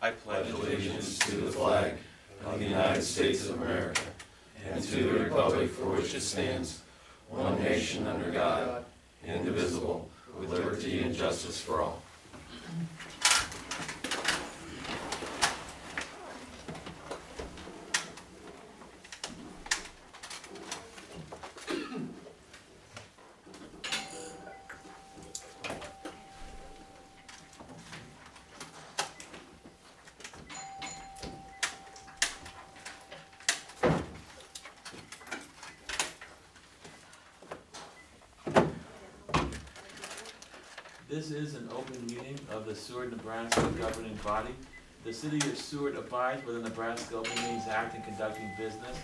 I pledge allegiance to the flag of the United States of America and to the republic for which it stands, one nation under God, indivisible, with liberty and justice for all. This is an open meeting of the Seward, Nebraska governing body. The City of Seward abides by the Nebraska Open Meetings Act in conducting business.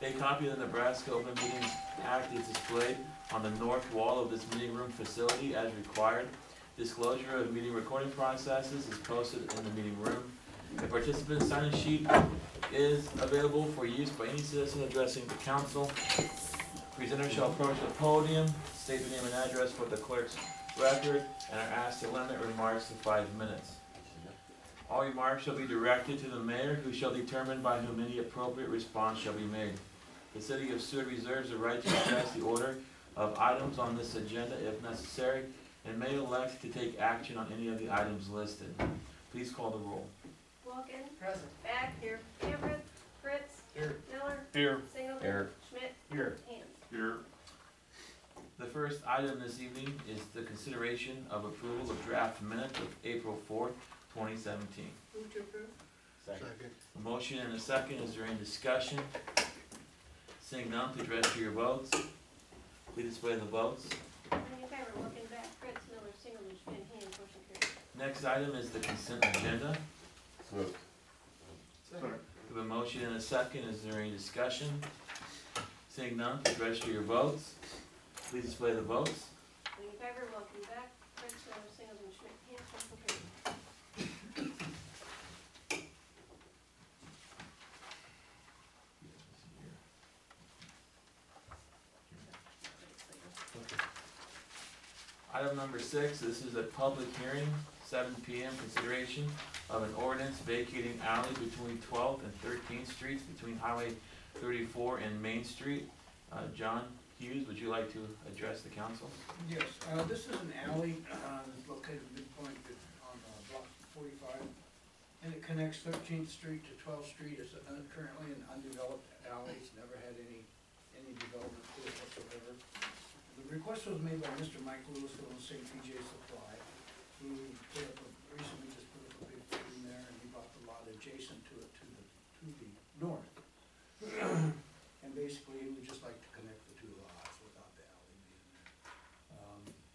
A copy of the Nebraska Open Meetings Act is displayed on the north wall of this meeting room facility as required. Disclosure of meeting recording processes is posted in the meeting room. A participant sign-in sheet is available for use by any citizen addressing the council. Presenters shall approach the podium, state their name and address for the clerk's record, and are asked to limit remarks to 5 minutes. All remarks shall be directed to the mayor, who shall determine by whom any appropriate response shall be made. The City of Seward reserves the right to address the order of items on this agenda if necessary, and may elect to take action on any of the items listed. Please call the roll. Wilkin. Present. Back. Here. Cameron. Fritz. Here. Miller. Here. Singleton. Here. Schmidt. Here. Hands. Here. The first item this evening is the consideration of approval of draft minutes of April 4th, 2017. Move to approve. Second. A motion and a second. Is there any discussion? Seeing none, please register your votes. Please display the votes. Any in favor? Wilkin. Back. Fritz. Miller. Singleton. Schmidt. Hands. Motion carries. Next item is the consent agenda. Moved. Second. We have a motion and a second. Is there any discussion? Seeing none, please register your votes. Please display the votes. Any in favor? Wilkin. Back. Fritz. Miller. Singleton. Schmidt. Hands. Motion carries. Item number 6, this is a public hearing, 7 p.m. consideration of an ordinance vacating alley between 12th and 13th Streets between Highway 34 and Main Street. John Hughes, would you like to address the council? Yes, this is an alley, that's located midpoint on block 45, and it connects 13th Street to 12th Street. It's currently an undeveloped alley. It's never had any development to it whatsoever. The request was made by Mr. Mike Lewis from St. PJ Supply, who recently just put up a big in there, and he bought the lot adjacent to it to the north. And basically, he would just like to connect the two lots without the alley being there.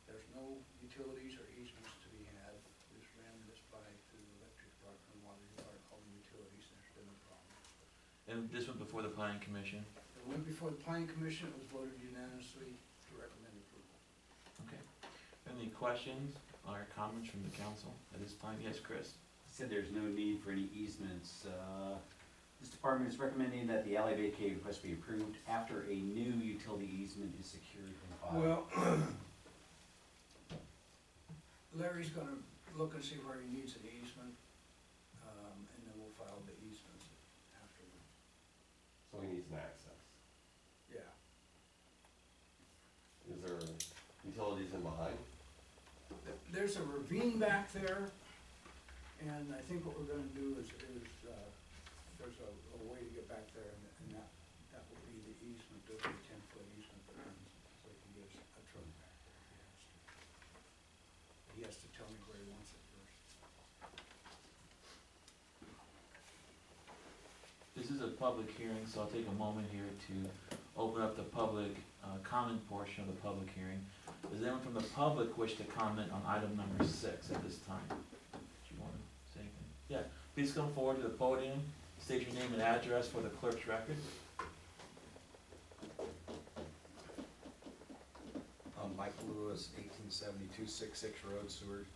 There's no utilities or easements to be had. We just ran this by to the electric department and water department, all the utilities, and there's been no problem. And this went before the planning commission. It went before the planning commission. It was voted unanimously to recommend approval. Okay. Any questions or comments from the council at this time? Yes, Chris. Said there's no need for any easements. This department is recommending that the alley vacate request be approved after a new utility easement is secured and filed. Well, Larry's gonna look and see where he needs an easement, and then we'll file the easements after. So he needs an access. Yeah. Is there utilities in behind? There's a ravine back there, and I think what we're gonna do is there's a way to get back there, and that will be the easement. There'll be a 10-foot easement that runs, so he can get a truck back there if he has to. He has to tell me where he wants it first. This is a public hearing, so I'll take a moment here to open up the public comment portion of the public hearing. Does anyone from the public wish to comment on item number 6 at this time? Do you want to say anything? Yeah, please come forward to the podium, state your name and address for the clerk's record. Mike Lewis, 1872 66 Road, Seward.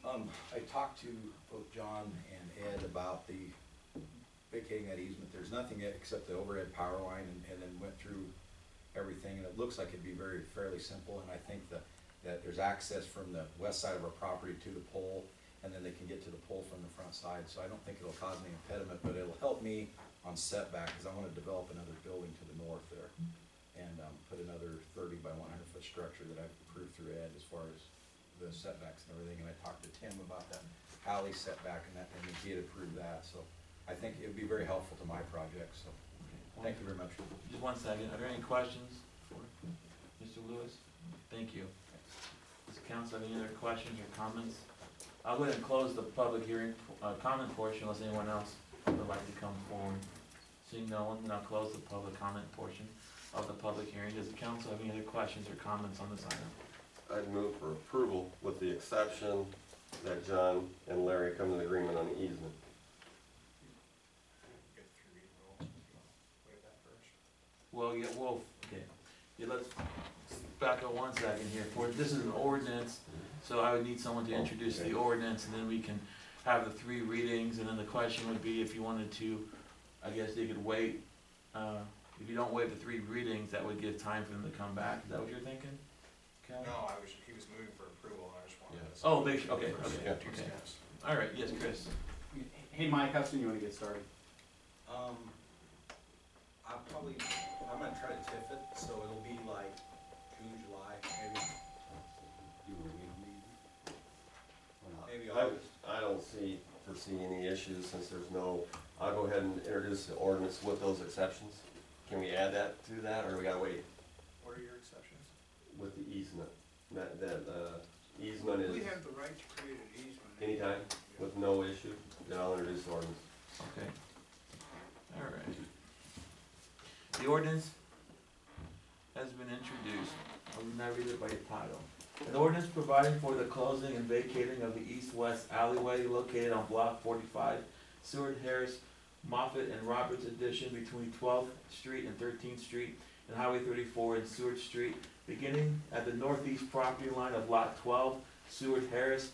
I talked to both John and Ed about the vacating that easement. There's nothing yet except the overhead power line, and then went through everything, and it looks like it'd be fairly simple. And I think that there's access from the west side of our property to the pole, and then they can get to the pole from the front side, so I don't think it'll cause any impediment, but it'll help me on setback, because I wanna develop another building to the north there, and, put another 30 by 100-foot structure that I've approved through Ed as far as the setbacks and everything, and I talked to Tim about that alley setback and that, and he had approved that, so I think it would be very helpful to my project, so, thank you very much. Just 1 second, are there any questions for Mr. Lewis? Thank you. Does the council have any other questions or comments? I'll go ahead and close the public hearing, comment portion unless anyone else would like to come forward. Seeing no one, then I'll close the public comment portion of the public hearing. Does the council have any other questions or comments on this item? I'd move for approval with the exception that John and Larry come to an agreement on the easement. Well, yeah, well, okay, yeah, let's back up 1 second here. This is an ordinance, so I would need someone to introduce the ordinance, and then we can have the 3 readings, and then the question would be if you wanted to, I guess you could wait, if you don't waive the 3 readings, that would give time for them to come back. Is that what you're thinking? Okay. No, he was moving for approval, and I just wanted to. Oh, make sure, okay, First, okay, two okay. steps. All right, yes, Chris. Hey Mike, how soon you wanna get started? I'm gonna try to TIF it, so it'll be like June, July, maybe, You wanna wait a meeting? Or not? maybe August. I don't foresee any issues since there's no, I'll go ahead and introduce the ordinance with those exceptions. Can we add that to that, or we gotta wait What are your exceptions? with the easement? That easement is We have the right to create an easement. anytime with no issue, then I'll introduce the ordinance. Okay. All right. The ordinance has been introduced. I will now read it by title. An ordinance providing for the closing and vacating of the east-west alleyway located on Block 45, Seward, Harris, Moffett, and Roberts Addition between 12th Street and 13th Street and Highway 34 and Seward Street, beginning at the northeast property line of Lot 12, Seward, Harris,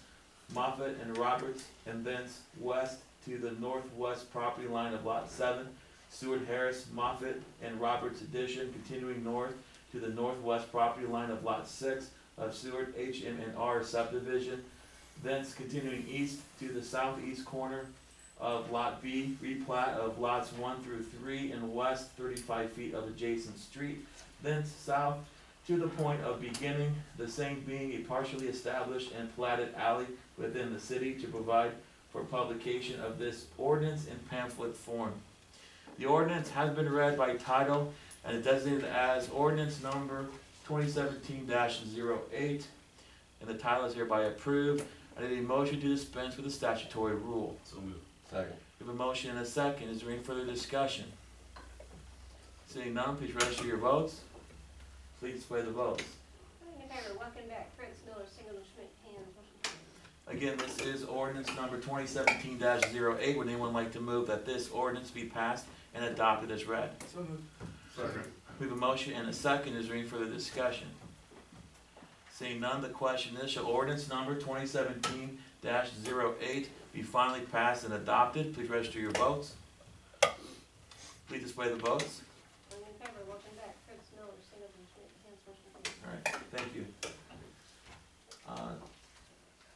Moffett, and Roberts, and thence west to the northwest property line of Lot 7, Seward, Harris, Moffett, and Roberts Addition, continuing north to the northwest property line of Lot 6 of Seward HM&R subdivision, thence continuing east to the southeast corner of Lot B, replat of lots 1 through 3, and west 35 feet of adjacent street, thence south to the point of beginning, the same being a partially established and platted alley within the city to provide for publication of this ordinance in pamphlet form. The ordinance has been read by title and is designated as ordinance number 2017-08, and the title is hereby approved. I need a motion to dispense with the statutory rule. So moved. Second. We have a motion and a second. Is there any further discussion? Seeing none, please register your votes. Please display the votes. Voting in favor, Welkenbeck, Fritz, Miller, Singleton, Schmidt, Hands, motion carried. Again, this is ordinance number 2017-08. Would anyone like to move that this ordinance be passed and adopted as read? So moved. Second. We have a motion and a second. Is there any further discussion? Seeing none, the question is, shall ordinance number 2017-08 be finally passed and adopted? Please register your votes. Please display the votes. Voting in favor, Welkenbeck, Fritz, Miller, Singleton, Schmidt, Hands, motion carried. All right, thank you.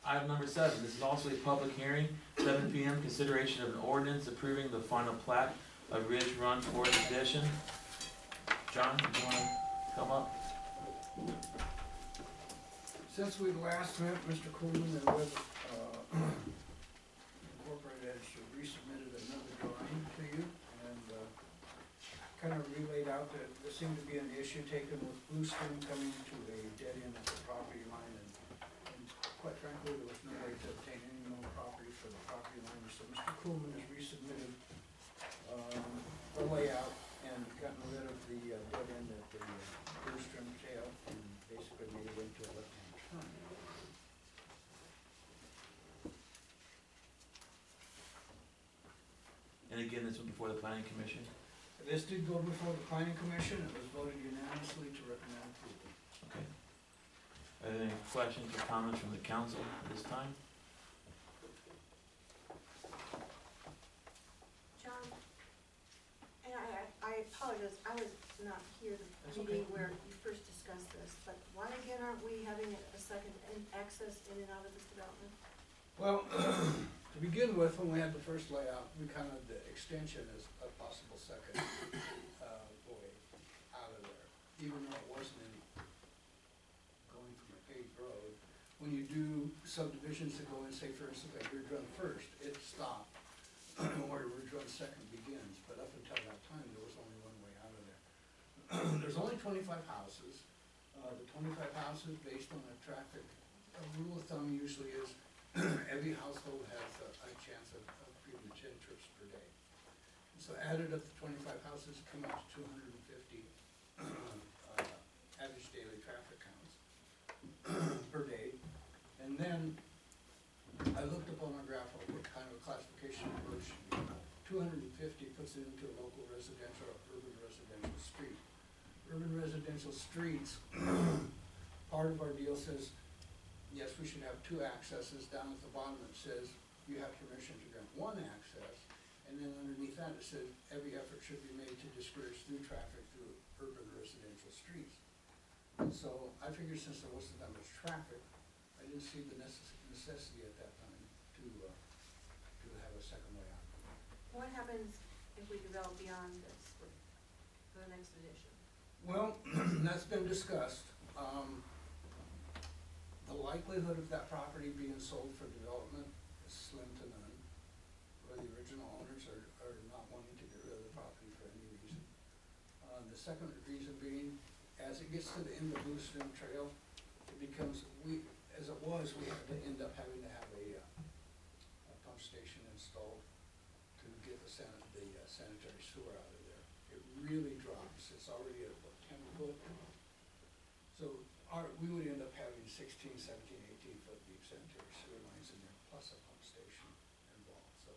Item number 7, this is also a public hearing, 7 p.m., consideration of an ordinance approving the final plat of Ridge Run 4th Edition. John, do you want to come up? Since we last met, Mr. Coolman and with Incorporated has resubmitted another drawing to you, and kind of relayed out that there seemed to be an issue taken with Blue Stream coming to a dead end at the property line, and quite frankly, there was no way to obtain any more property for the property line, so Mr. Coolman has resubmitted a layout and gotten rid of the dead end at the Blue Stream tail, and basically made it into a left-hand turn. And again, this one before the planning commission. This did go before the planning commission, it was voted unanimously to recommend approval. Okay. Are there any questions or comments from the council at this time? John, and I apologize, I was not here That's the meeting okay. where you first discussed this, but why again aren't we having a second access in and out of this development? Well, to begin with, when we had the first layout, we counted the extension as a possible second, way out of there, even though it wasn't in going from a paved road. When you do subdivisions that go in, say for instance, like Ridge Run first, it stopped where Ridge Run second begins, but up until that time, there was only one way out of there. There's only 25 houses. The 25 houses, based on the traffic, a rule of thumb usually is every household has a chance of pretty much 10 trips per day. So added up to 25 houses, come out to 250 average daily traffic counts per day. And then I looked up on our graph what kind of a classification approach should be. 250 puts it into a local residential or urban residential street. Urban residential streets, part of our deal says, yes, we should have 2 accesses. Down at the bottom it says you have permission to grant 1 access, and then underneath that it says every effort should be made to discourage through traffic through urban residential streets. And so I figured since there wasn't that much traffic, I didn't see the necessity at that time to have a second way out. What happens if we develop beyond this for the next edition? Well, that's been discussed. The likelihood of that property being sold for development is slim to none, or the original owners are not wanting to get rid of the property for any reason. The second reason being, as it gets to the end of Blue Stem Trail, it becomes, as it was, we had to end up having to have a pump station installed to get the sanitary sewer out of there. It really drops. It's already at what, 10 foot? So we would end up having 16, 17, 18 foot deep sanitary sewer lines in there, plus a pump station involved. So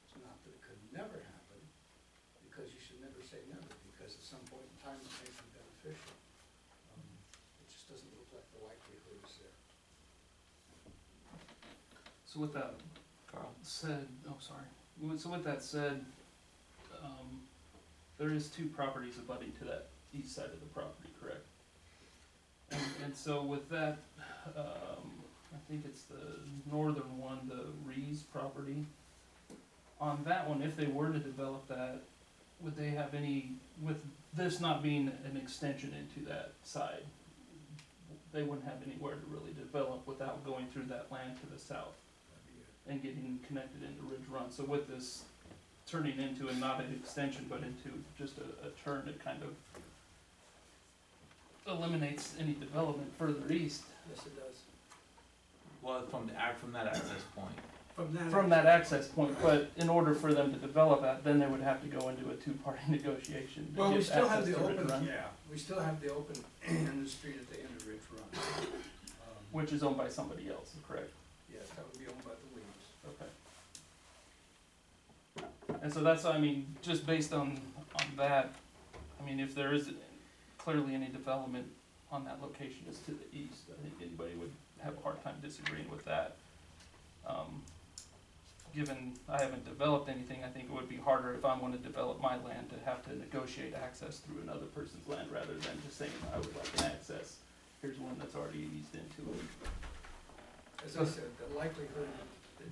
it's not that it could never happen, because you should never say never, because at some point in time it may be beneficial. It just doesn't look like the likelihood is there. So with that said, so with that said, there is 2 properties abutting to that east side of the property, correct? And so with that, I think it's the northern one, the Rees property. On that one, if they were to develop that, would they have any, with this not being an extension into that side, they wouldn't have anywhere to really develop without going through that land to the south and getting connected into Ridge Run. So with this turning into, and not an extension, but into just a turn, it kind of eliminates any development further east. Yes, it does. Well, from that access point. From that access point, but in order for them to develop that, then they would have to go into a 2-party negotiation to Well, we get still have access the to Ridge open, Run, we still have the open end of the street at the end of Ridge Run. which is owned by somebody else, correct? Yes, that would be owned by the Williams. Okay. And so that's, I mean, just based on that, I mean, if there is clearly any development on that location is to the east, I think anybody would have a hard time disagreeing with that. Given I haven't developed anything, I think it would be harder if I want to develop my land to have to negotiate access through another person's land rather than just saying I would like an access. Here's one that's already eased into it. As I said, the likelihood,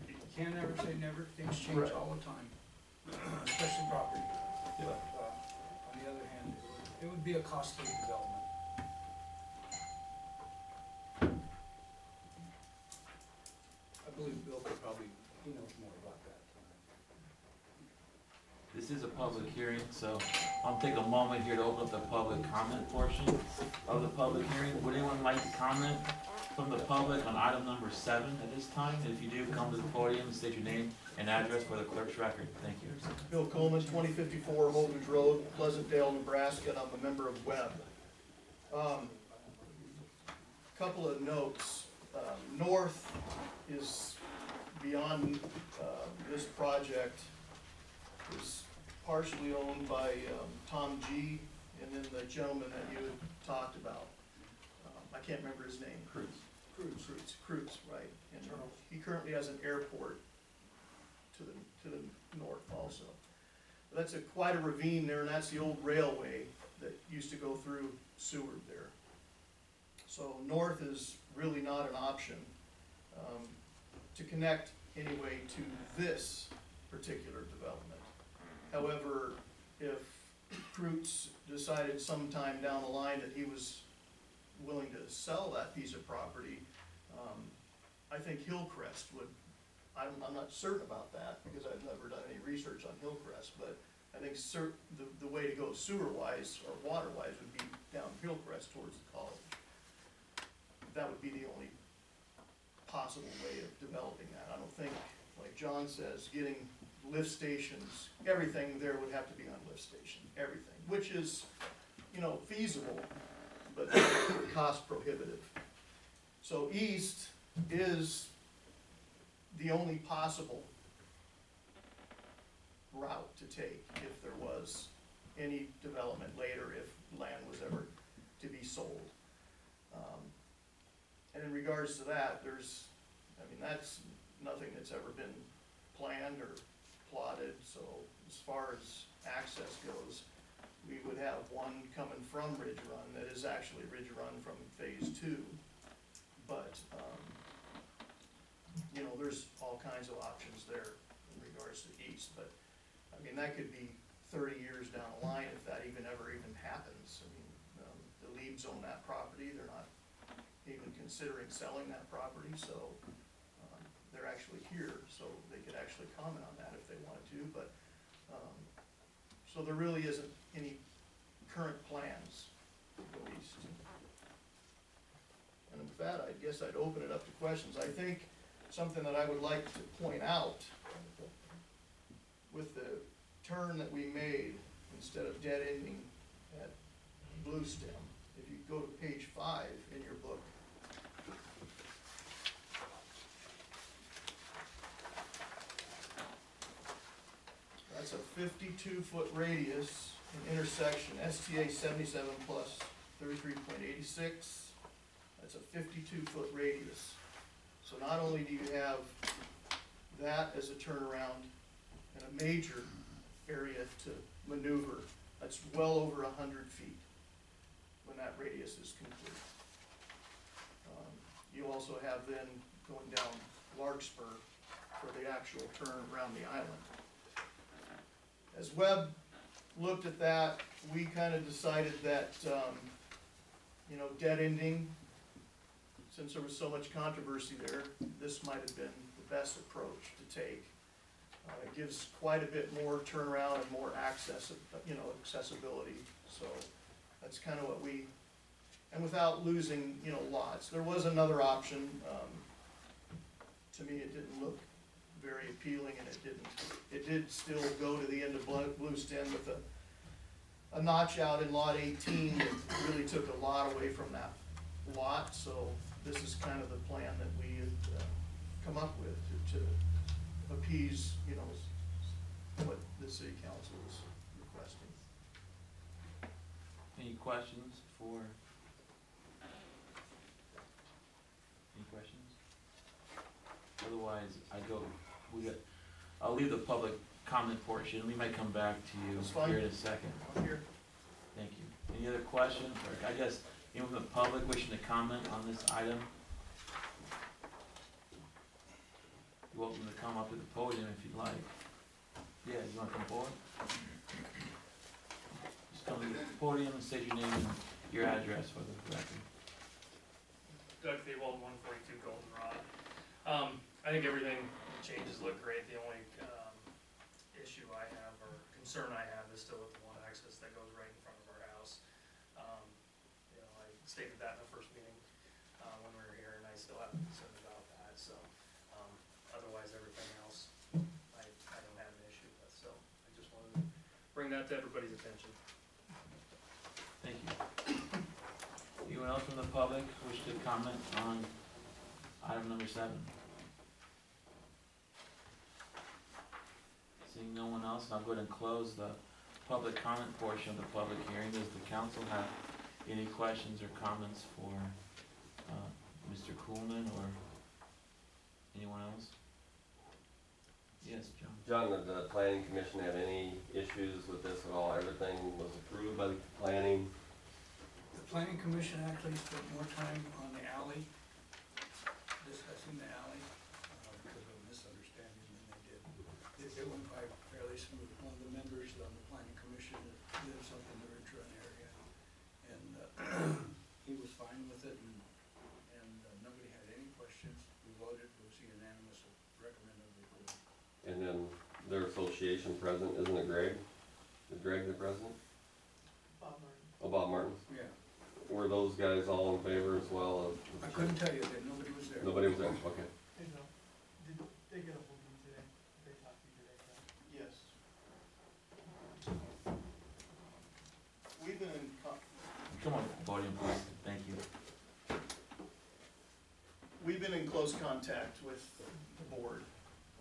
you can never say never, things change Right. all the time, especially property. Yeah. But, on the other hand, it would be a costly development. I believe Bill could probably, he knows more about that. This is a public hearing, so I'll take a moment here to open up the public comment portion of the public hearing. Would anyone like to comment from the public on item number 7 at this time? And if you do, come to the podium and state your name and address for the clerk's record. Thank you. Bill Coleman, 2054 Holdridge Road, Pleasantville, Nebraska, and I'm a member of WEB. Couple of notes. North is beyond this project, is partially owned by Tom G. and then the gentleman that you had talked about. I can't remember his name. Cruz, right. And he currently has an airport to the north also. But that's quite a ravine there, and that's the old railway that used to go through Seward there. So north is really not an option. to connect anyway to this particular development. However, if Kreutz decided sometime down the line that he was willing to sell that piece of property, I think Hillcrest would, I'm not certain about that, because I've never done any research on Hillcrest, but I think the way to go sewer-wise or water-wise would be down Hillcrest towards the college. That would be the only possible way of developing that. I don't think, like John says, getting lift stations, everything there would have to be on lift station, everything, which is, you know, feasible, but cost prohibitive. So east is the only possible route to take if there was any development later, if land was ever to be sold. And in regards to that, there's, I mean, that's nothing that's ever been planned or plotted, so as far as access goes, we would have one coming from Ridge Run that is actually Ridge Run from phase 2, but, you know, there's all kinds of options there in regards to east, but, I mean, that could be 30 years down the line if that ever happens. I mean, the Leibs own that property, they're not even considering selling that property, so they're actually here, so they could actually comment on that if they wanted to, but, so there really isn't any current plans to go east. And with that, I guess I'd open it up to questions. I think something that I would like to point out, with the turn that we made, instead of dead ending at Blue Stem, if you go to page 5 in your book, that's a 52-foot radius in intersection STA 77 plus 33.86. That's a 52-foot radius. So not only do you have that as a turnaround and a major area to maneuver, that's well over 100 feet when that radius is complete. You also have then going down Larkspur for the actual turn around the island. As Webb looked at that, we kind of decided that, you know, dead ending, since there was so much controversy there, this might have been the best approach to take. It gives quite a bit more turnaround and more access, you know, accessibility. So that's kind of what we, and without losing, you know, lots. There was another option. To me, it didn't look very appealing, and it did still go to the end of Blue Stem with a notch out in lot 18 that really took a lot away from that lot. So this is kind of the plan that we had come up with to appease, you know, what the city council is requesting. Any questions for? Any questions? Otherwise, I'll leave the public comment portion. We might come back to you That's fine. here in a second. I'm here. Thank you. Any other questions, or I guess anyone from the public wishing to comment on this item? You're welcome to come up to the podium if you'd like. Yeah, you want to come forward? Just come to the podium and state your name and your address for the record. Doug Theobald, 142 Goldenrod. I think everything, the changes look great. The only issue I have, or concern I have, is still with the one access that goes right in front of our house. You know, I stated that in the first meeting when we were here, and I still have concern about that. So otherwise, everything else, I don't have an issue with. So I just wanted to bring that to everybody's attention. Thank you. Anyone else from the public wish to comment on item number 7? Seeing no one else, I'll go ahead and close the public comment portion of the public hearing. Does the council have any questions or comments for Mr. Coolman or anyone else? Yes, John. John, did the planning commission have any issues with this at all? Everything was approved by the planning? The planning commission actually spent more time on the alley, discussing the alley. their association president, isn't it Greg? Is Greg the president? Bob Martin. Oh, Bob Martin. Yeah, Were those guys all in favor as well of? I couldn't tell you that, nobody was there. Nobody was there, okay. Did they get a hold of you today? Did they talk to you today, Ken? Yes. We've been in, Come on, podium, please, thank you. we've been in close contact with the board,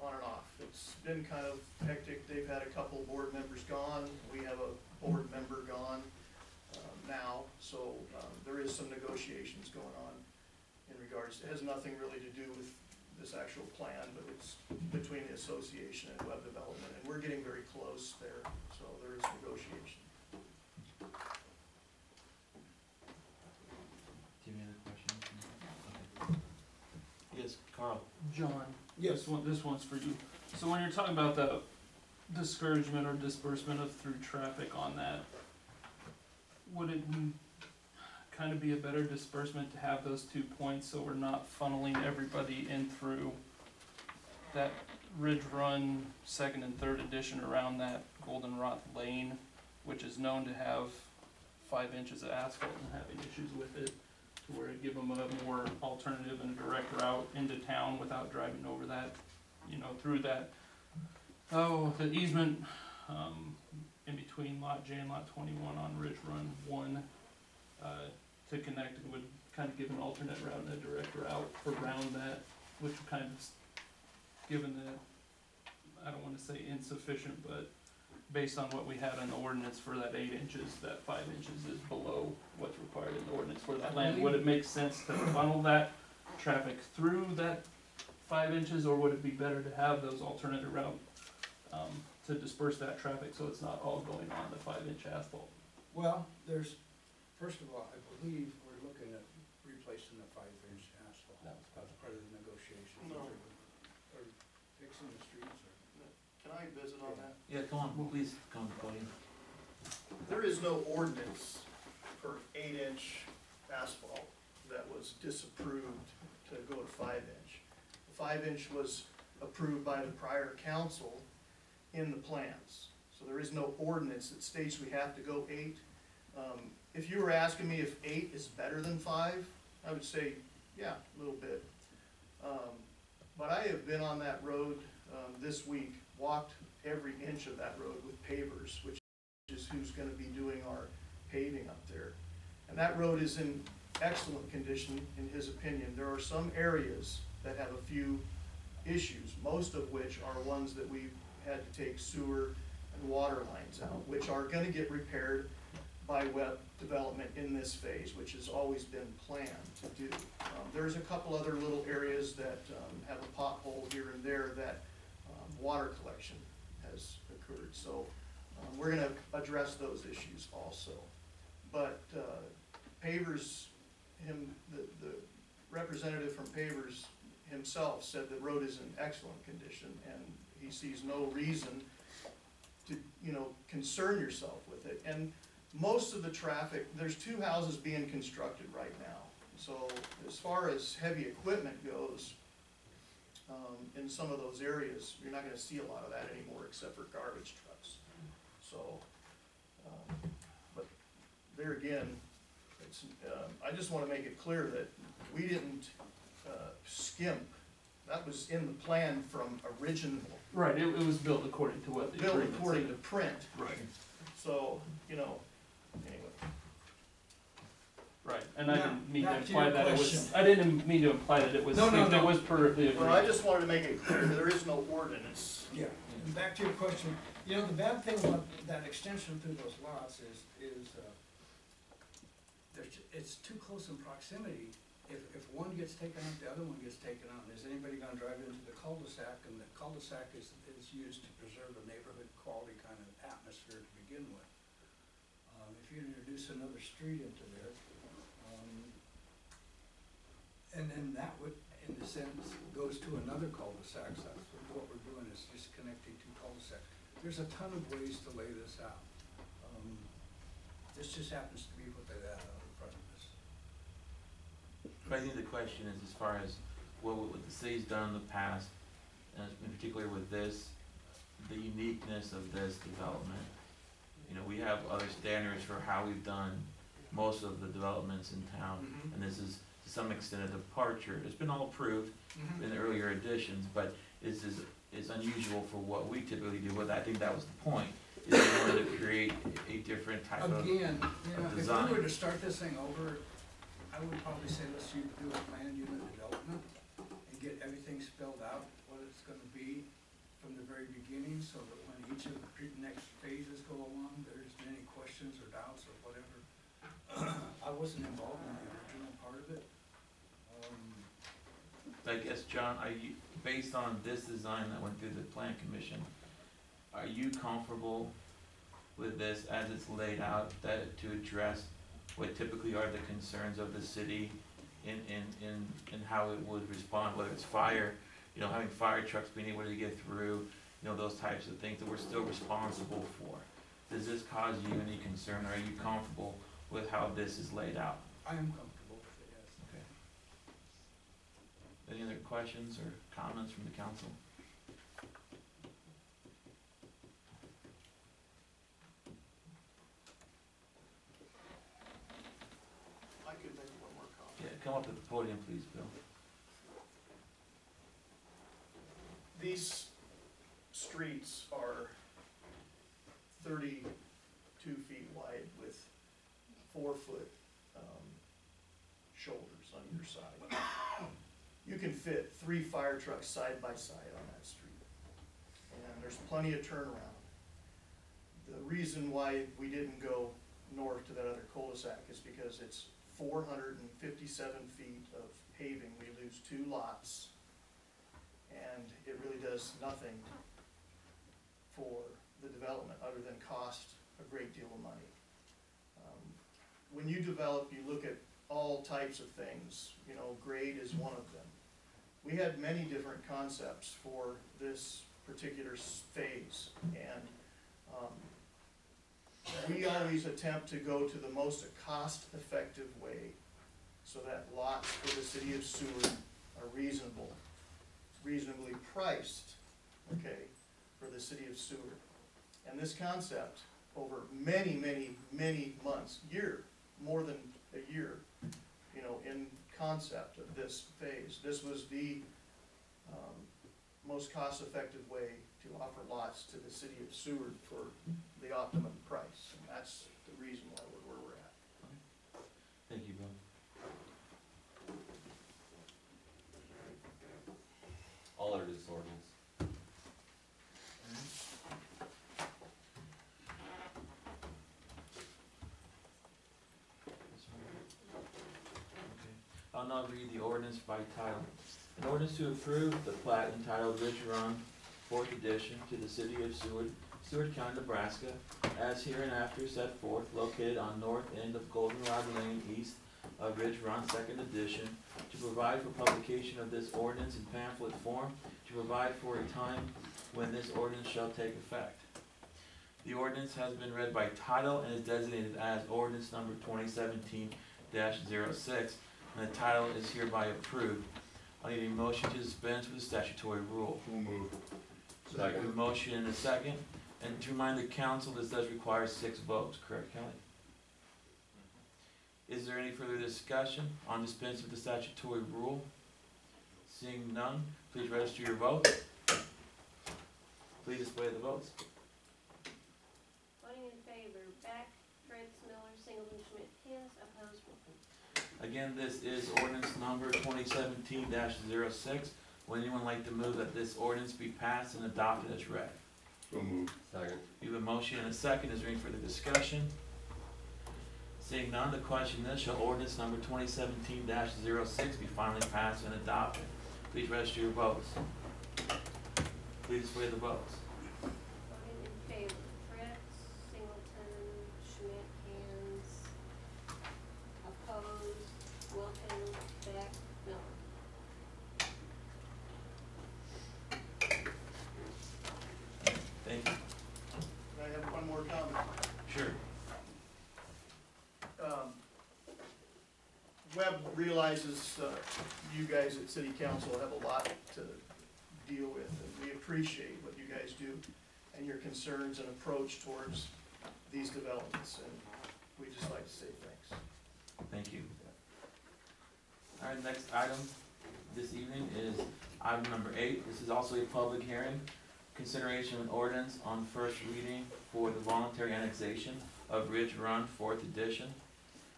on and off. It's been kind of hectic. They've had a couple of board members gone. We have a board member gone now, so there is some negotiations going on in regards, it has nothing really to do with this actual plan, but it's between the association and web development, and we're getting very close there, so there is negotiation. Do you have any other questions? Okay. Yes, Carl. John, Yes. this one's for you. So when you're talking about the discouragement or disbursement of through traffic on that, would it kind of be a better disbursement to have those 2 points so we're not funneling everybody in through that Ridge Run second and third edition around that Goldenrod lane, which is known to have 5 inches of asphalt and having issues with it, to where it give them a more alternative and direct route into town without driving over that, through that, the easement, in between Lot J and Lot 21 on Ridge Run 1, to connect, and would kind of give an alternate route and a direct route around that, which would kind of, given the, I don't wanna say insufficient, but based on what we had in the ordinance for that 8 inches, that 5 inches is below what's required in the ordinance for that land. Would it make sense to funnel that traffic through that 5 inches, or would it be better to have those alternative route, to disperse that traffic so it's not all going on the 5-inch asphalt? Well, first of all, I believe we're looking at replacing the 5-inch asphalt. That was That's part of the negotiations. No. Or fixing the streets or. Can I visit on that? Yeah, come on, please, come on, podium. There is no ordinance for 8-inch asphalt that was disapproved to go to 5-inch. The 5-inch was approved by the prior council in the plans. So there is no ordinance that states we have to go 8. If you were asking me if 8 is better than 5, I would say, yeah, a little bit. But I have been on that road this week, walked every inch of that road with pavers, which is who's gonna be doing our paving up there. And that road is in excellent condition, in his opinion. There are some areas that have a few issues, most of which are ones that we've had to take sewer and water lines out, which are gonna get repaired by web development in this phase, which has always been planned to do. There's a couple other little areas that have a pothole here and there that water collection has occurred. So we're gonna address those issues also. But Pavers, the representative from Pavers himself said the road is in excellent condition, and he sees no reason to, concern yourself with it. And most of the traffic, there's 2 houses being constructed right now. So as far as heavy equipment goes, in some of those areas, you're not gonna see a lot of that anymore except for garbage trucks. So, but there again, it's, I just wanna make it clear that we didn't skimp. That was in the plan from original, Right, it was built according to what the built agreement according to said. print. Right. So, anyway. Right, and I Now, didn't mean to back to imply your that it was, question. I didn't mean to imply that it was, No, no, if it no. was per the agreement. Well, I just wanted to make it clear, there is no ordinance. Yeah, and back to your question, the bad thing about that extension through those lots is it's too close in proximity. If one gets taken out, the other one gets taken out, and is anybody gonna drive into the cul-de-sac? And the cul-de-sac is used to preserve a neighborhood quality kind of atmosphere to begin with. If you introduce another street into there, and then that would, in a sense, goes to another cul-de-sac. So that's what we're doing, is just connecting 2 cul-de-sacs. There's a ton of ways to lay this out. This just happens to be what they had out in front of us. But I think the question is, as far as what the city's done in the past, and in particular with this, the uniqueness of this development. You know, we have other standards for how we've done most of the developments in town, Mhm. and this is to some extent a departure. It's been all approved Mhm. in the earlier editions, but this is unusual for what we typically do, but I think that was the point, is we wanted to create a different type of, Again, you know, if design. we were to start this thing over, I would probably say let's do a planned unit development and get everything spelled out, what it's gonna be from the very beginning, so that when each of the next phases go along, there's any questions or doubts or whatever. I wasn't involved in the original part of it. I guess, John, based on this design that went through the plan commission, are you comfortable with this as it's laid out, that to address what typically are the concerns of the city in how it would respond, whether it's fire, you know, having fire trucks being able to get through, you know, those types of things that we're still responsible for? Does this cause you any concern, or are you comfortable with how this is laid out? I am comfortable with it, yes. Okay. Any other questions or comments from the council? I could make one more comment. Yeah, come up to the podium, please, Bill. These streets are 32 feet wide with 4-foot shoulders on either side. You can fit 3 fire trucks side by side on that street, and there's plenty of turnaround. The reason why we didn't go north to that other cul-de-sac is because it's 457 feet of paving. We lose 2 lots, and it really does nothing for the development other than cost a great deal of money. When you develop, you look at all types of things, you know, grade is one of them. We had many different concepts for this particular phase, and we always attempt to go to the most cost-effective way so that lots for the city of Seward are reasonably priced, okay, for the city of Seward. And this concept, over many, many, many months, more than a year, you know, in concept of this phase, this was the most cost-effective way to offer lots to the city of Seward for the optimum price. And that's the reason why we're where we're at. Thank you, Bill. All under this ordinance. I'll now read the ordinance by title. An ordinance to approve the plat entitled Ridge Run, 4th edition, to the city of Seward, Seward County, Nebraska, as hereinafter set forth, located on north end of Goldenrod Lane, east of Ridge Run, 2nd edition, to provide for publication of this ordinance in pamphlet form, to provide for a time when this ordinance shall take effect. The ordinance has been read by title and is designated as ordinance number 2017-06, and the title is hereby approved. I need a motion to dispense with the statutory rule. Second. A motion and a second, and to remind the council, this does require 6 votes, correct, Kelly? Is there any further discussion on dispense with the statutory rule? Seeing none, please register your vote. Please display the votes. Voting in favor, Beck, Fritz, Miller, Singleton, Schmidt, Hess, opposed, Again, this is ordinance number 2017-06. Would anyone like to move that this ordinance be passed and adopted as read? So moved. Second. We have a motion and a second. Is there any further discussion? Seeing none, the question is, shall ordinance number 2017-06 be finally passed and adopted? Please register your votes. Please display the votes. voting in favor, Fritz, Singleton, Schmidt, Hess, opposed, Wilton, Beck, Miller. Thank you. I have one more comment. Sure. Webb realizes you guys at City Council have a lot to deal with, and we appreciate what you guys do. and your concerns and approach towards these developments, and we'd just like to say thanks. Thank you. All right, next item this evening is item number 8. This is also a public hearing. Consideration of an ordinance on first reading for the voluntary annexation of Ridge Run, 4th edition.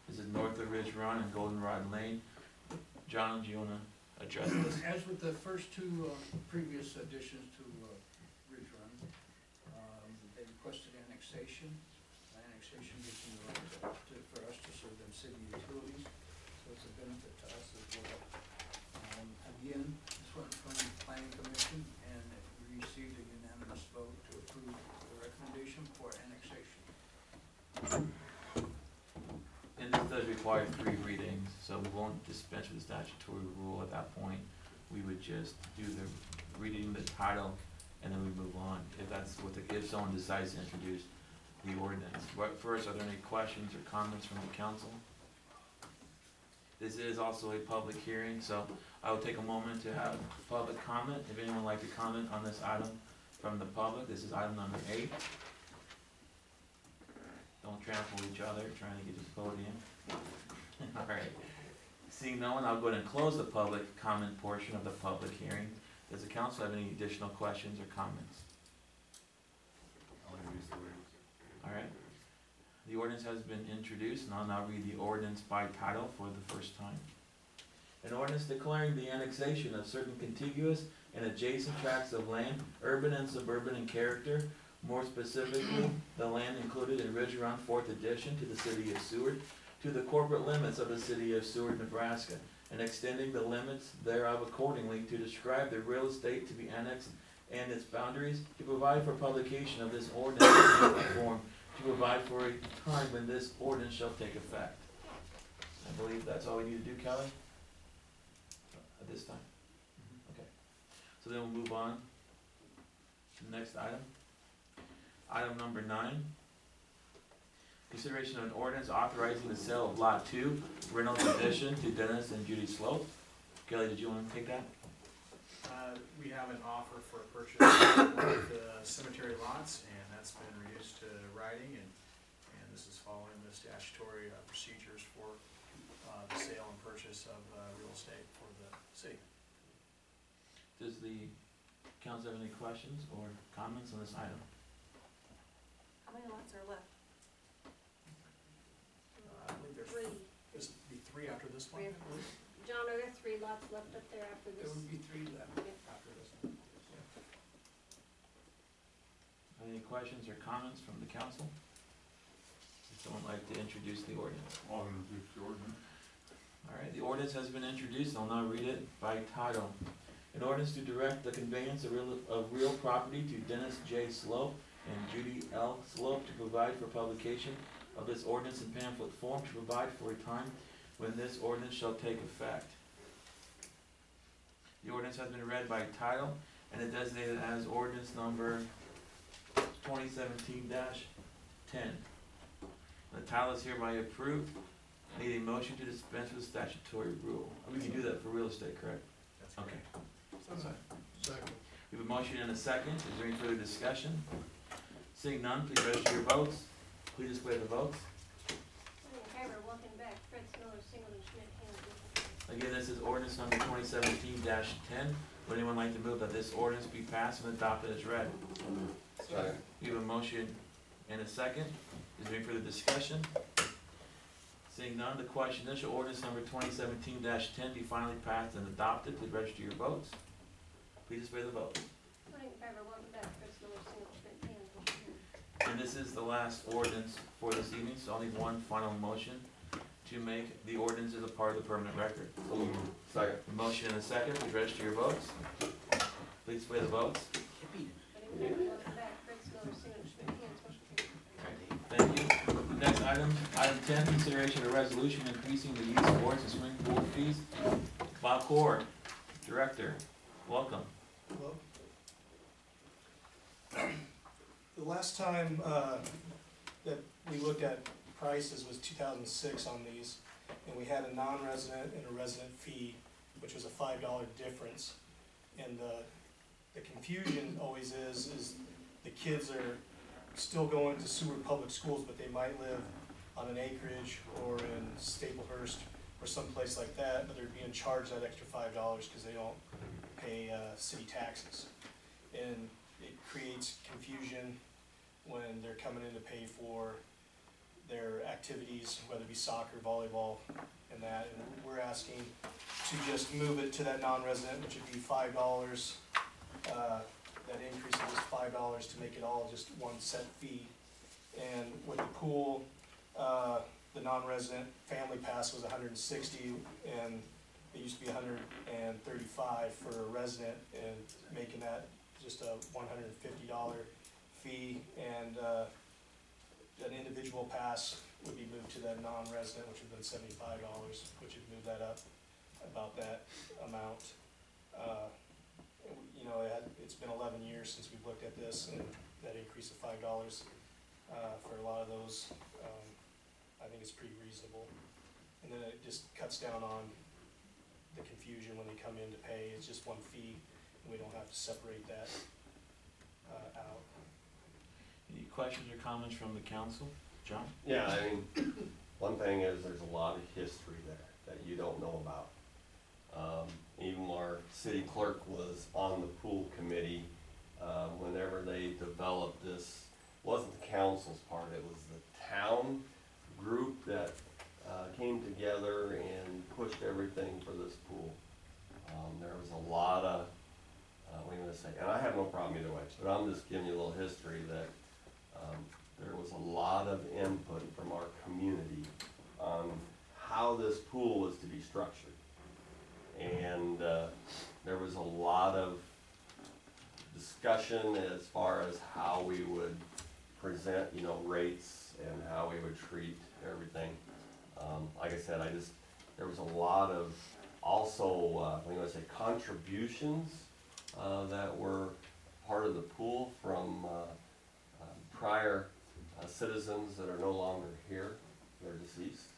This is north of Ridge Run and Goldenrod Lane. John, do you want to address this? As with the first two previous additions to Ridge Run, they requested annexation. Annexation gives them the right for us to serve them city utilities, so it's a benefit to us as well. Again, this went from the planning commission, and we received a unanimous vote to approve the recommendation for annexation. And this does require 3 readings, so we won't dispense with the statutory rule at that point. We would just do the reading the title, and then we move on, if that's what if someone decides to introduce the ordinance. But first, are there any questions or comments from the council? This is also a public hearing, so I will take a moment to have public comment. If anyone would like to comment on this item from the public, this is item number 8. Don't trample each other trying to get to the podium. All right. Seeing no one, I'll go ahead and close the public comment portion of the public hearing. Does the council have any additional questions or comments? I'll introduce the ordinance. All right. The ordinance has been introduced, and I'll now read the ordinance by title for the first time. An ordinance declaring the annexation of certain contiguous and adjacent tracts of land, urban and suburban in character, more specifically, the land included in Ridge Run 4th edition to the city of Seward, to the corporate limits of the city of Seward, Nebraska, and extending the limits thereof accordingly, to describe the real estate to be annexed and its boundaries, to provide for publication of this ordinance in written form, to provide for a time when this ordinance shall take effect. I believe that's all we need to do, Kelly? At this time? Okay. So then we'll move on to the next item. Item number 9. Consideration of an ordinance authorizing the sale of Lot 2, Reynolds Addition, to Dennis and Judy Slope. Kelly, did you want to take that? We have an offer for a purchase of one of the cemetery lots, and that's been reduced to writing, and this is following the statutory procedures for the sale and purchase of real estate for the city. Does the council have any questions or comments on this item? How many lots are left? I believe there's, 3. there's be 3 after this one. 3. John, are there 3 lots left up there after There this? would be 3 left Yeah. after this one. Any questions or comments from the council? Would someone like to introduce the ordinance? I'll introduce the ordinance. All right, the ordinance has been introduced. I'll now read it by title. An ordinance to direct the conveyance of real property to Dennis J. Slope and Judy L. Slope, to provide for publication of this ordinance in pamphlet form, to provide for a time when this ordinance shall take effect. The ordinance has been read by title and is designated as ordinance number 2017-10. The title is hereby approved. I need a motion to dispense with statutory rule. We can do that for real estate, correct? That's Okay. correct. Second. We have a motion and a second. Is there any further discussion? Seeing none, please register your votes. Please display the votes. All in favor, welcome back. Fritz Miller, Singleton, Schmidt, Hannah, Again, this is ordinance number 2017-10. Would anyone like to move that this ordinance be passed and adopted as read? Second. We have a motion and a second. Is there any further discussion? Seeing none, the question is, shall ordinance number 2017-10 be finally passed and adopted? Please register your votes. Please display the vote. all in favor, welcome back. Fritz Miller, Singleton, Schmidt, Hannah, motion carried. And this is the last ordinance for this evening, so I'll need one final motion to make the ordinance as a part of the permanent record. Second. A motion and a second. Please register your votes. Please display the votes. All in favor, welcome back. Fritz Miller, Singleton, Schmidt, Hannah, motion carried. Thank you. Next item, item 10, consideration of resolution increasing the youth sports and swimming pool fees. Bob Core, Director, welcome. Hello. The last time that we looked at prices was 2006 on these, and we had a non-resident and a resident fee, which was a $5 difference. And the confusion always is the kids are still going to Seward Public Schools, but they might live on an acreage or in Staplehurst or someplace like that, but they're being charged that extra $5 because they don't pay city taxes. And it creates confusion when they're coming in to pay for their activities, whether it be soccer, volleyball, and that. And we're asking to just move it to that non-resident, which would be $5. That increase is just $5 to make it all just one set fee. And with the pool, the non-resident family pass was $160, and it used to be $135 for a resident, and making that just a $150 fee. And an individual pass would be moved to that non-resident, which would have been $75, which would move that up about that amount. You know, it's been 11 years since we've looked at this, and that increase of $5 for a lot of those, I think it's pretty reasonable. And then it just cuts down on the confusion when they come in to pay. It's just one fee, and we don't have to separate that out. Any questions or comments from the council? John? Yeah, I mean, one thing is there's a lot of history there that you don't know about. Even our city clerk was on the pool committee whenever they developed this. Wasn't the council's part, it was the town group that came together and pushed everything for this pool. There was a lot of, what am I gonna say, and I have no problem either way, but I'm just giving you a little history that there was a lot of input from our community on how this pool was to be structured. And there was a lot of discussion as far as how we would present, you know, rates and how we would treat everything. Like I said, there was a lot of also, I'm gonna say, contributions that were part of the pool from prior citizens that are no longer here, they're deceased.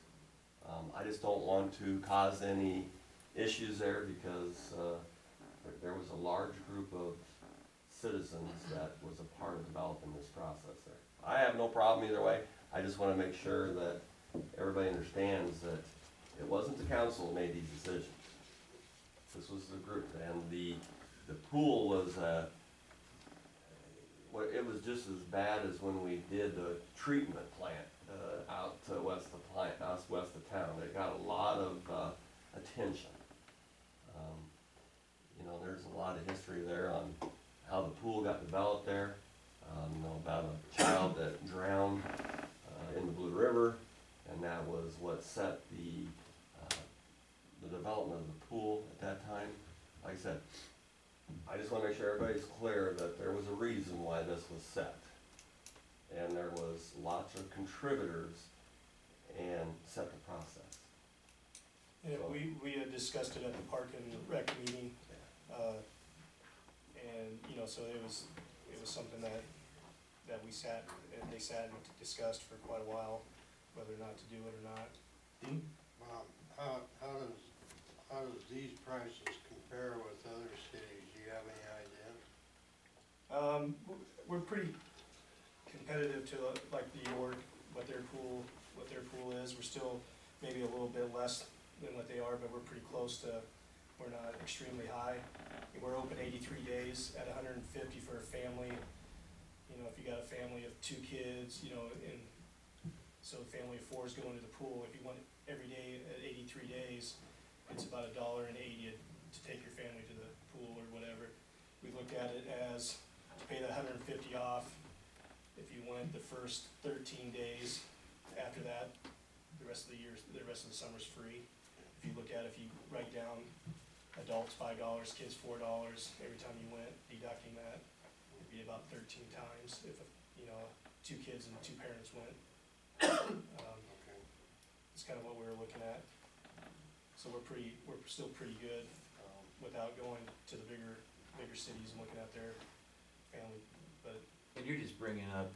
I just don't want to cause any issues there because there was a large group of citizens that was a part of developing this process there. I have no problem either way. I just want to make sure that everybody understands that it wasn't the council that made these decisions. This was the group, and the pool was it was just as bad as when we did the treatment plant out west of town. It got a lot of attention. You know, there's a lot of history there on how the pool got developed there. You know, about a child that drowned in the Blue River, and that was what set the development of the pool at that time. Like I said, I just want to make sure everybody's clear that there was a reason why this was set. And there was lots of contributors and set the process. And we had discussed it at the Park and Rec meeting, and, you know, so it was something that we sat, and they sat and discussed for quite a while, whether or not to do it or not. Dean? How does these prices compare with other cities? Do you have any idea? We're pretty competitive to like the York, what their pool is. We're still maybe a little bit less than what they are, but we're pretty close to, we're not extremely high. We're open 83 days at $150 for a family. You know, if you got a family of 2 kids, you know, and so a family of 4 is going to the pool. If you went every day at 83 days, it's about $1.80 to take your family to the pool or whatever. We looked at it as to pay that $150 off. If you went the first 13 days, after that, the rest of the summer's free. If you look at it, if you write down adults $5, kids $4, every time you went, deducting that, it'd be about 13 times if, you know, 2 kids and 2 parents went. It's kind of what we were looking at. So we're still pretty good without going to the bigger cities and looking at their family. But And you're just bringing up,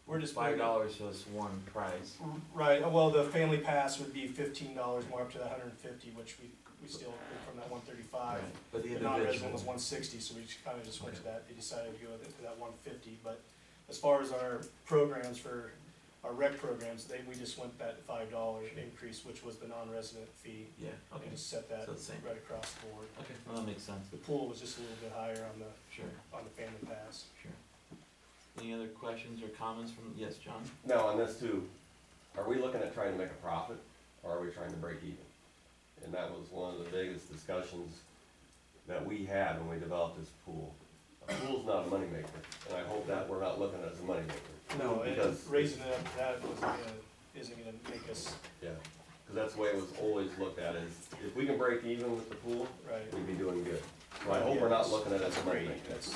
we're just $5 for this one price. Right. Well, the family pass would be $15 more up to that $150, which we still from that $135. Right. But the non-resident individual was $160, so we kind of just went to that. They decided to go to that $150, but as far as our programs for our rec programs, we just went that $5 increase, which was the non-resident fee, Yeah, okay, and just set that so the same. right across the board. Okay, well, that makes sense, The pool was just a little bit higher on sure, the family pass. sure. Any other questions or comments from, yes, John? Now, on this too, are we looking at trying to make a profit, or are we trying to break even? And that was one of the biggest discussions that we had when we developed this pool. A pool's not a moneymaker, and I hope that we're not looking at it as a moneymaker. No, Because, raising it up to that isn't gonna make us, yeah, because that's the way it was always looked at, is if we can break even with the pool, right. we'd be doing good. So I hope we're not looking at it as a moneymaker. That's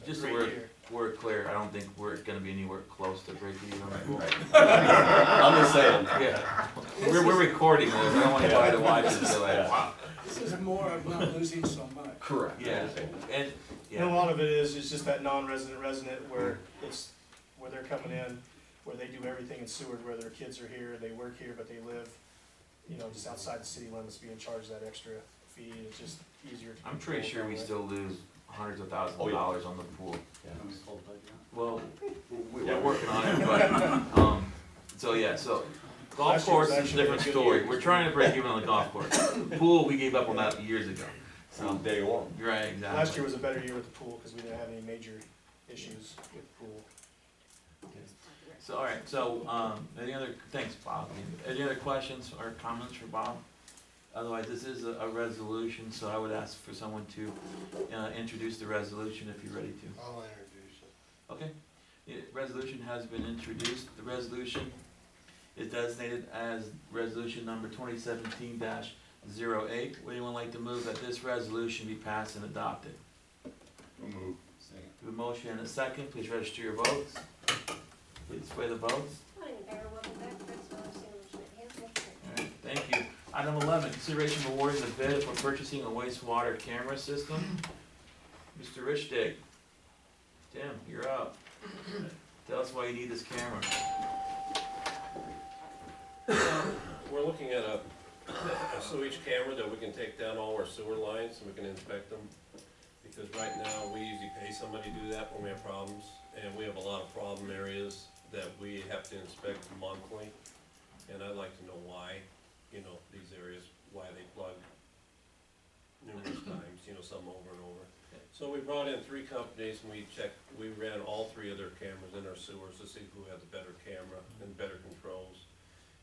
Just so great year. we're clear, I don't think we're gonna be anywhere close to breaking even on the pool. I'm just saying. Yeah, we're recording this, I don't want anybody to watch it and be like, wow. This is more of not losing so much. Correct. Yeah, and, And a yeah, lot of it is just that non-resident resident where where they're coming in, where they do everything in Seward, where their kids are here, they work here, but they live, just outside the city limits, being charged that extra fee, it's just easier to. I'm pretty control sure we that way. still lose hundreds of thousands Oh, of yeah. dollars on the pool. Can we hold the budget on? Well, We- we're working on it, but, so yeah, so golf Last year was course is a actually a different good story. year. We're trying to break even on the golf course. Pool, we gave up on that years ago. From day one. You're right, exactly. Last year was a better year with the pool, because we didn't have any major issues with the pool. So, all right, so, thanks, Bob. Any other questions or comments for Bob? Otherwise, this is a resolution, so I would ask for someone to, introduce the resolution if you're ready to. I'll introduce it. Okay, the resolution has been introduced. The resolution is designated as resolution number 2017-08. Would anyone like to move that this resolution be passed and adopted? Move. Second. We have a motion and a second. Please register your votes. Please display the votes. Morning, Mayor, welcome back, Chris Miller, Salem Schmidt, Hansel. All right, thank you. Item 11, consideration of awarding the bid for purchasing a wastewater camera system. Mr. Richdig. Tim, you're up. Tell us why you need this camera. We're looking at a sewage camera that we can take down all our sewer lines and we can inspect them. Because right now, we usually pay somebody to do that when we have problems, and we have a lot of problem areas that we have to inspect monthly. And I'd like to know why, these areas, why they plug numerous times, some over and over. So we brought in 3 companies and we ran all 3 of their cameras in our sewers to see who had the better camera and better controls.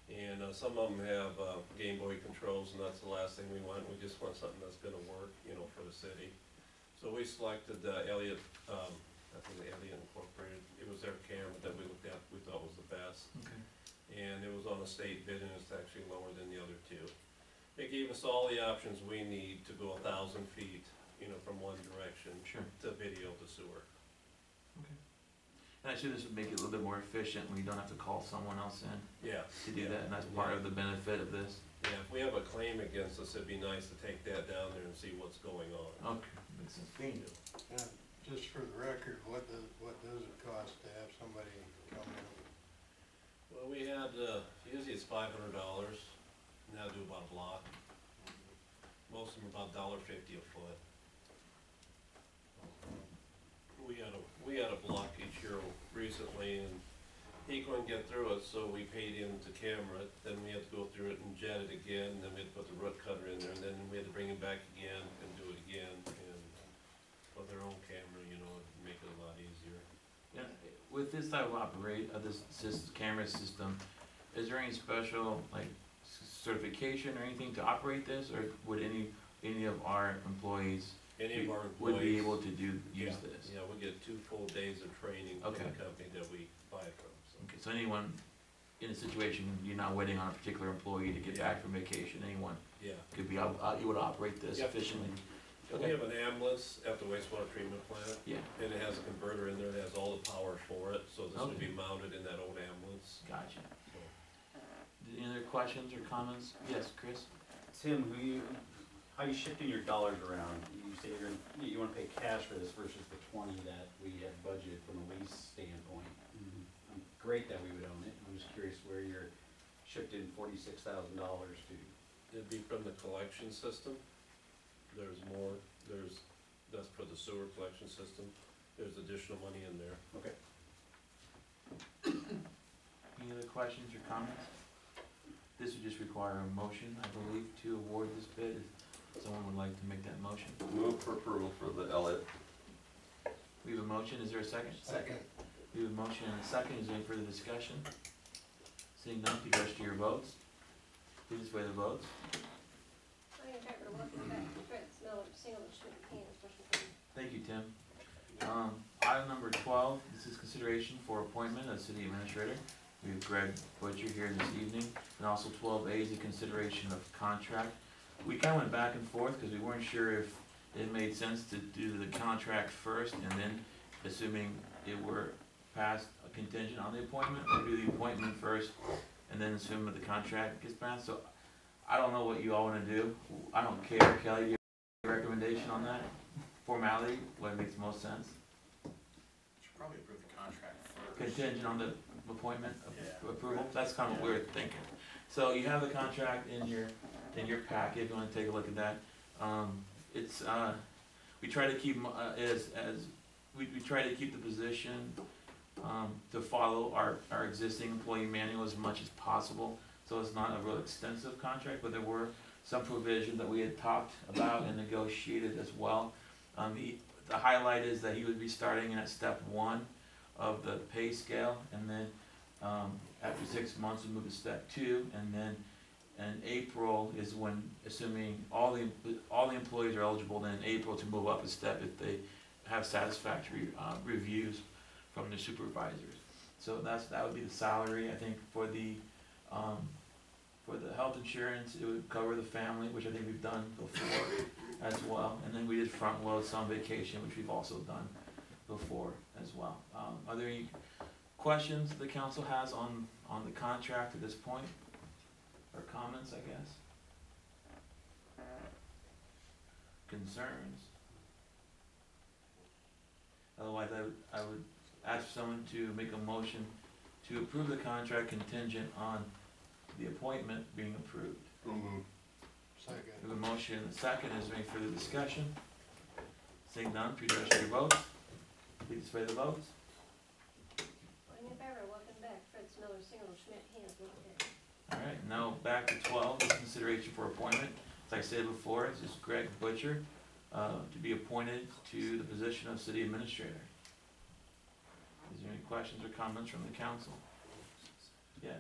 And some of them have Game Boy controls, and that's the last thing we want. We just want something that's gonna work, for the city. So we selected Elliott, I think Elliott Incorporated. It was their camera that we looked at, we thought was the best. Okay. And it was on a state bid, and it's actually lower than the other 2. It gave us all the options we need to go 1,000 feet, from one direction Sure. to video the sewer. And actually, this would make it a little bit more efficient when you don't have to call someone else in Yeah. to do that, and that's part of the benefit of this. Yeah, if we have a claim against us, it'd be nice to take that down there and see what's going on. Okay, makes sense. Thank you. And just for the record, what does it cost to have somebody come in? Well, we had, usually it's $500, and that'll do about a block. Most of them are about $1.50 a foot. We had a block each year recently, and he couldn't get through it, so we paid him to camera it. Then we had to go through it and jet it again, and then we had to put the root cutter in there, and then we had to bring him back again and do it again. And with their own camera, it'd make it a lot easier. Yeah, with this type of this camera system, is there any special, certification or anything to operate this, or would any of our employees Any of our employees. would be able to use this? Yeah, we get 2 full days of training from the Okay. company that we buy it from, so. Okay, so anyone in a situation, you're not waiting on a particular employee to get back from vacation, anyone Yeah. could be able to operate this Yep. efficiently? And we have an ambulance at the wastewater treatment plant, Yeah, and it has a converter in there that has all the power for it, so this would Okay. be mounted in that old ambulance. gotcha. So, Any other questions or comments? Yes, Chris? Tim, how you shifting your dollars around? You say you wanna pay cash for this versus the 20 that we had budgeted from a waste standpoint. Great that we would own it. I'm just curious where you're shifting $46,000 to. It'd be from the collection system. That's for the sewer collection system. There's additional money in there. Okay. questions or comments? This would just require a motion, I believe, to award this bid. If someone would like to make that motion. Move for approval for the Elliott. We have a motion, is there a second? Second. We have a motion and a second, is there any further discussion? Seeing none, please register your votes. Please display the votes. I in favor of welcoming back Fritz Miller, Singleton, Schmidt, and special permit. Thank you, Tim. Item number 12, this is consideration for appointment of city administrator. We have Greg Butcher here this evening, and also 12A is a consideration of contract. We kind of went back and forth because we weren't sure if it made sense to do the contract first and then, assuming it were passed, a contingent on the appointment, or do the appointment first and then assume that the contract gets passed. So I don't know what you all want to do. I don't care. Kelly, do you have a recommendation on that? Formality, what makes the most sense? Should probably approve the contract first. Contingent on the appointment Yeah. approval? That's kind of what we were thinking. So you have the contract in your packet, if you want to take a look at that. It's, we try to keep, we try to keep the position, to follow our existing employee manual as much as possible. So it's not a real extensive contract, but there were some provisions that we had talked about and negotiated as well. The highlight is that he would be starting at step 1 of the pay scale, and then after 6 months we move to step 2, and then in April is when, assuming all the employees are eligible, then in April to move up a step if they have satisfactory reviews from the supervisors. So that would be the salary. I think for the health insurance, it would cover the family, which I think we've done before as well. And then we did front load some vacation, which we've also done before as well. Are there any questions the council has on the contract at this point? Or comments, I guess? Concerns? Otherwise, I would ask someone to make a motion to approve the contract contingent on the appointment being approved. Second. We have a motion and a second. Is there any further discussion? Seeing none, please register your votes. Please display the votes. I'm in favor of welcoming back Fritz Miller, Singleton, Schmidt, and special. All right, now back to 12, is consideration for appointment. As I said before, this is Greg Butcher to be appointed to the position of city administrator. Is there any questions or comments from the council? Yes.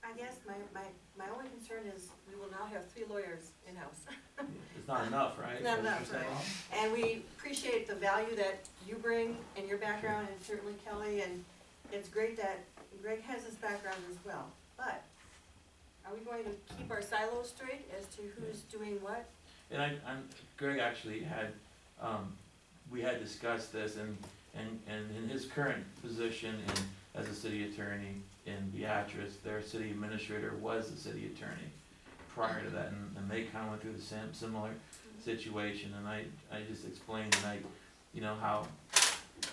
I guess my only concern is we will now have 3 lawyers in-house. It's not enough, right? Not That's what enough, you're right. saying? And we appreciate the value that you bring and your background, and certainly Kelly, and it's great that Greg has his background as well. But are we going to keep our silos straight as to who's doing what? And Greg actually had, we had discussed this, and in his current position as a city attorney in Beatrice, their city administrator was the city attorney prior to that, and they kind of went through the same similar situation, and I just explained tonight, you know, how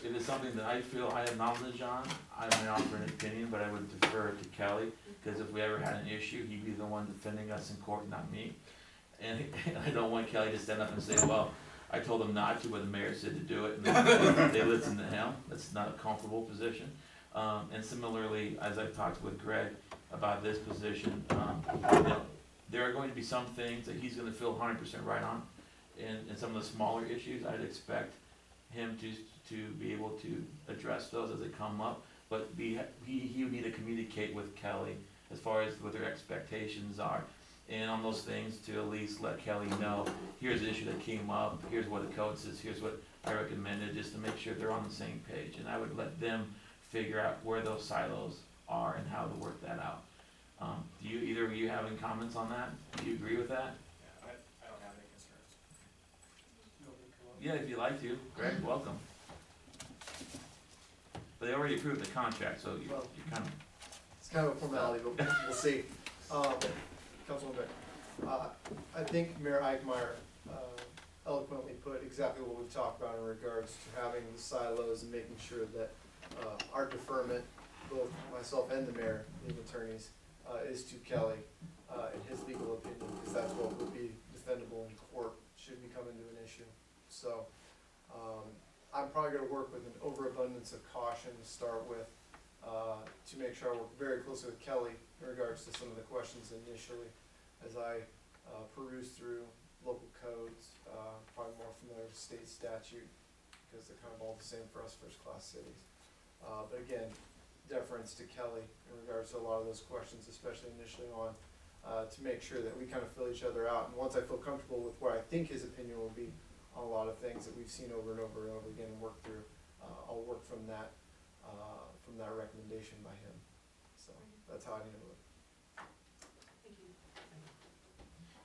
if it's something that I feel I have knowledge on, I might offer an opinion, but I would defer to Kelly, because if we ever had an issue, he'd be the one defending us in court, not me. And I don't want Kelly to stand up and say, well, I told them not to, but the mayor said to do it, and they listened to him. That's not a comfortable position. And similarly, as I've talked with Greg about this position, you know, there are going to be some things that he's going to feel 100% right on, and some of the smaller issues, I'd expect him to be able to address those as they come up. But he would need to communicate with Kelly as far as what their expectations are. And on those things, to at least let Kelly know, here's the issue that came up, here's what the code says, here's what I recommended, just to make sure they're on the same page. And I would let them figure out where those silos are and how to work that out. Do you, either of you have any comments on that? Do you agree with that? Yeah, I don't have any concerns. Yeah, if you'd like to. Greg, welcome. But they already approved the contract, so you kind of... It's kind of a formality, but we'll see. Councilman Beck, I think Mayor Eichmeyer eloquently put exactly what we've talked about in regards to having the silos and making sure that our deferment, both myself and the mayor, being attorneys, is to Kelly in his legal opinion, because that's what would be defendable in court should we come into an issue. So I'm probably going to work with an overabundance of caution to start with. to make sure I work very closely with Kelly in regards to some of the questions initially as I peruse through local codes, probably more familiar with state statute because they're kind of all the same for us first-class cities. But again, deference to Kelly in regards to a lot of those questions, especially initially on, to make sure that we kind of fill each other out. And once I feel comfortable with where I think his opinion will be on a lot of things that we've seen over and over and over again and work through, I'll work from that recommendation by him. So that's how I handle it. Thank you.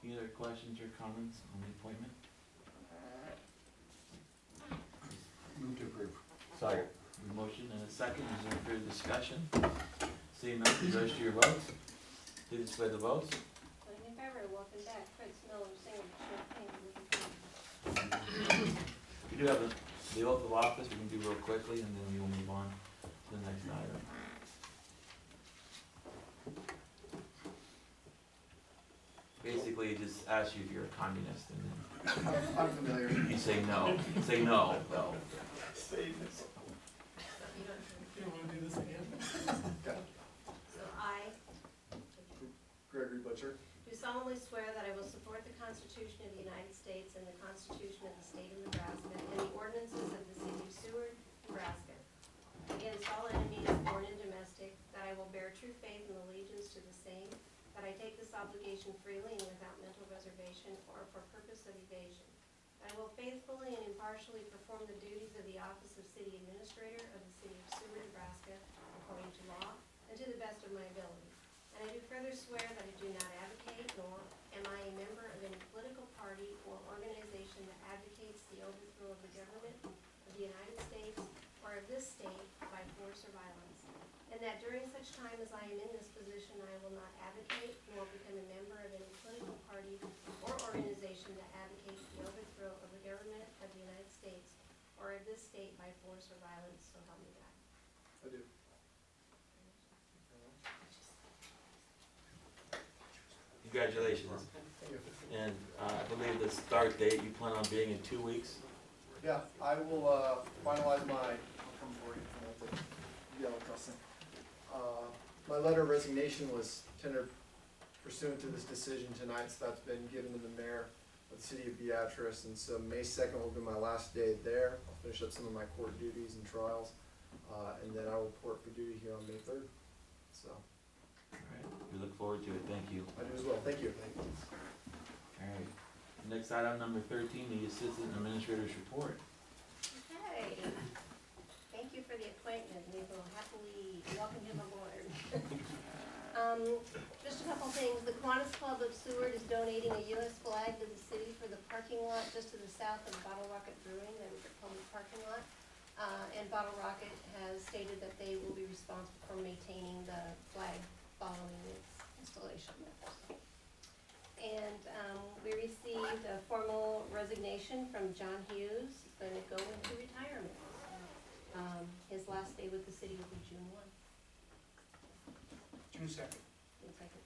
Any other questions or comments on the appointment? Move to approve. Sorry. A motion and a second, is there further discussion? Seeing none, please register your votes. Please display the votes. Voting in favor, welcome back, Fritz Miller, Seward, Schmidt, Haynes, We do have the oath of office, we can do real quickly, and then we will move on to the next item. Basically, it just asks you if you're a communist, and then I'm familiar. you say no. Say no, no. You don't want to do this again? So I Gregory Butcher, do solemnly swear that I will support the Constitution of the United States and the Constitution of the State of Nebraska and the ordinances of the City of Seward, Nebraska, against all enemies, foreign and domestic, that I will bear true faith and allegiance to the same, that I take this obligation freely and without mental reservation or for purpose of evasion. I will faithfully and impartially perform the duties of the office of City Administrator of the City of Seward, Nebraska, according to law and to the best of my ability. And I do further swear that I do not advocate, nor am I a member of any political party or organization that advocates the overthrow of the government of the United States or of this state by force or violence. And that during such time as I am in this position, I will not advocate nor become a member of any political party or organization that advocates the overthrow of the government of the United States or of this state by force or violence, so help me God. I do. Congratulations. And I believe the start date, you plan on being in 2 weeks? Yeah, I will finalize my, I'll come for you for that, yellow cussing. My letter of resignation was tendered pursuant to this decision tonight, so that's been given to the mayor of the city of Beatrice, and so May 2nd will be my last day there. I'll finish up some of my court duties and trials, and then I will report for duty here on May 3rd, so. All right, we look forward to it, thank you. I do as well, thank you. All right, next item, number 13, the Assistant Administrator's Report. Okay, thank you for the appointment, we will happily welcome him aboard. Just a couple things, the Kiwanis Club of Seward is donating a U.S. flag to the city for the parking lot just to the south of Bottle Rocket Brewing, that is their public parking lot. And Bottle Rocket has stated that they will be responsible for maintaining the flag following its installation. And we received a formal resignation from John Hughes. He's going to go into retirement. His last day with the city will be June 1. June 2nd. June 2nd.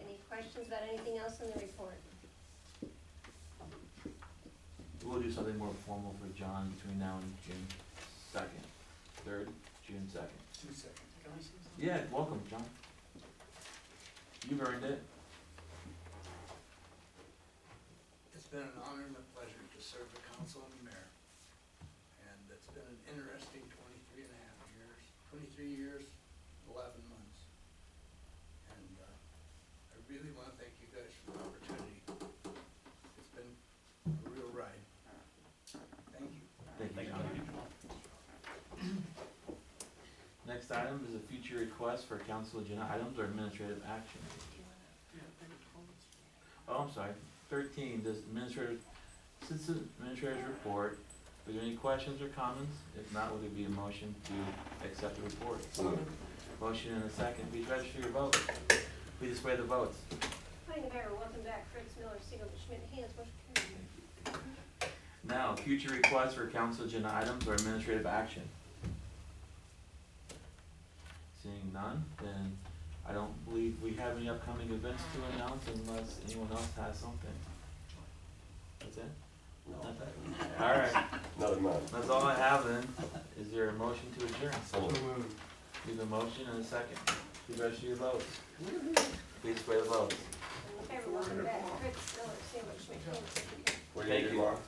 Any questions about anything else in the report? We'll do something more formal for John between now and June 2nd, 3rd, June 2nd. June 2nd. Can I say something? Yeah, welcome, John. You've earned it. It's been an honor and a pleasure to serve the council and the mayor. And it's been an interesting 23 years, 11 months. And I really want to thank you guys for the opportunity. It's been a real ride. Thank you. Thank you, John. Next item is a future request for council agenda items or administrative action. Oh, I'm sorry, 13, does Assistant Administrator's Report. Are there any questions or comments? If not, would there be a motion to accept the report? Motion and a second, please register your vote. Please display the votes. Voting in favor, welcome back, Fritz Miller, Seward, Schmidt, Haynes, motion carried. Now, future requests for council agenda items or administrative action. Seeing none, then I don't believe we have any upcoming events to announce unless anyone else has something. That's it? All right, Another month. that's all I have then. Is Is there a motion to adjourn? We have a motion and a second. Please register your votes. Please display the votes. Okay, everyone, back. Fritz, Miller, Sandwich, McCain. What do you Thank do you. tomorrow?